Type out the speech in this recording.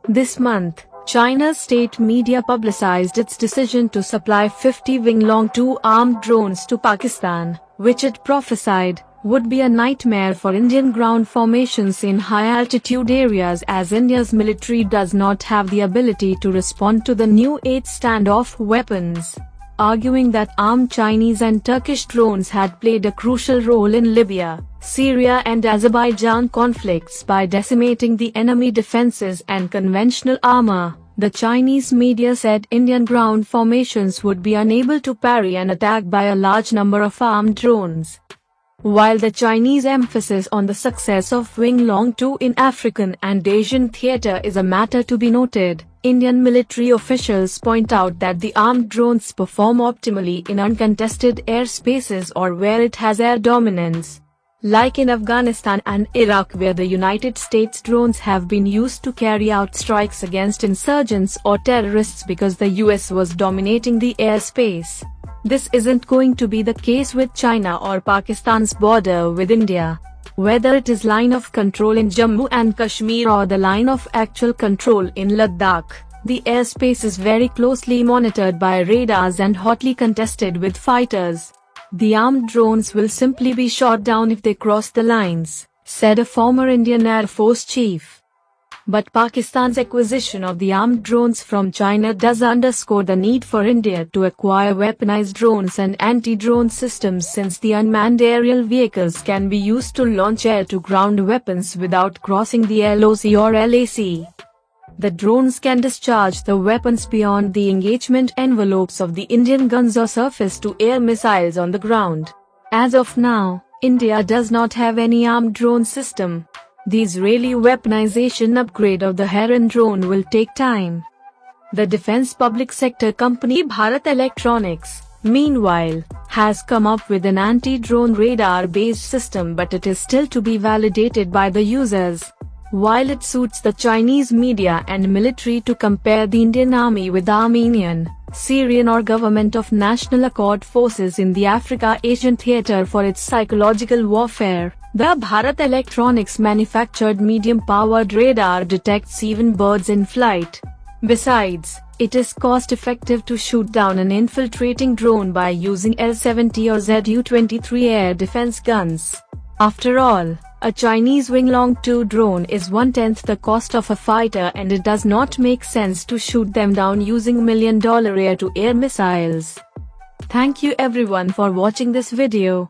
This month, China's state media publicized its decision to supply 50 Winglong 2 armed drones to Pakistan, which it prophesied would be a nightmare for Indian ground formations in high-altitude areas, as India's military does not have the ability to respond to the new 8 standoff weapons, arguing that armed Chinese and Turkish drones had played a crucial role in Libya, Syria and Azerbaijan conflicts by decimating the enemy defenses and conventional armor. The Chinese media said Indian ground formations would be unable to parry an attack by a large number of armed drones. While the Chinese emphasis on the success of Winglong 2 in African and Asian theater is a matter to be noted, Indian military officials point out that the armed drones perform optimally in uncontested airspaces or where it has air dominance, like in Afghanistan and Iraq, where the United States drones have been used to carry out strikes against insurgents or terrorists because the US was dominating the airspace. This isn't going to be the case with China or Pakistan's border with India. Whether it is line of control in Jammu and Kashmir or the line of actual control in Ladakh, the airspace is very closely monitored by radars and hotly contested with fighters. The armed drones will simply be shot down if they cross the lines, said a former Indian Air Force chief. But Pakistan's acquisition of the armed drones from China does underscore the need for India to acquire weaponized drones and anti-drone systems, since the unmanned aerial vehicles can be used to launch air-to-ground weapons without crossing the LOC or LAC. The drones can discharge the weapons beyond the engagement envelopes of the Indian guns or surface-to-air missiles on the ground. As of now, India does not have any armed drone system. The Israeli weaponization upgrade of the Heron drone will take time. The defense public sector company Bharat Electronics, meanwhile, has come up with an anti-drone radar-based system, but it is still to be validated by the users. While it suits the Chinese media and military to compare the Indian army with Armenian, Syrian or Government of National Accord forces in the Africa-Asian theater for its psychological warfare, the Bharat Electronics manufactured medium-powered radar detects even birds in flight. Besides, it is cost-effective to shoot down an infiltrating drone by using L-70 or Zu-23 air defense guns. After all, a Chinese Winglong 2 drone is 1/10 the cost of a fighter, and it does not make sense to shoot them down using $1 million air-to-air missiles. Thank you everyone for watching this video.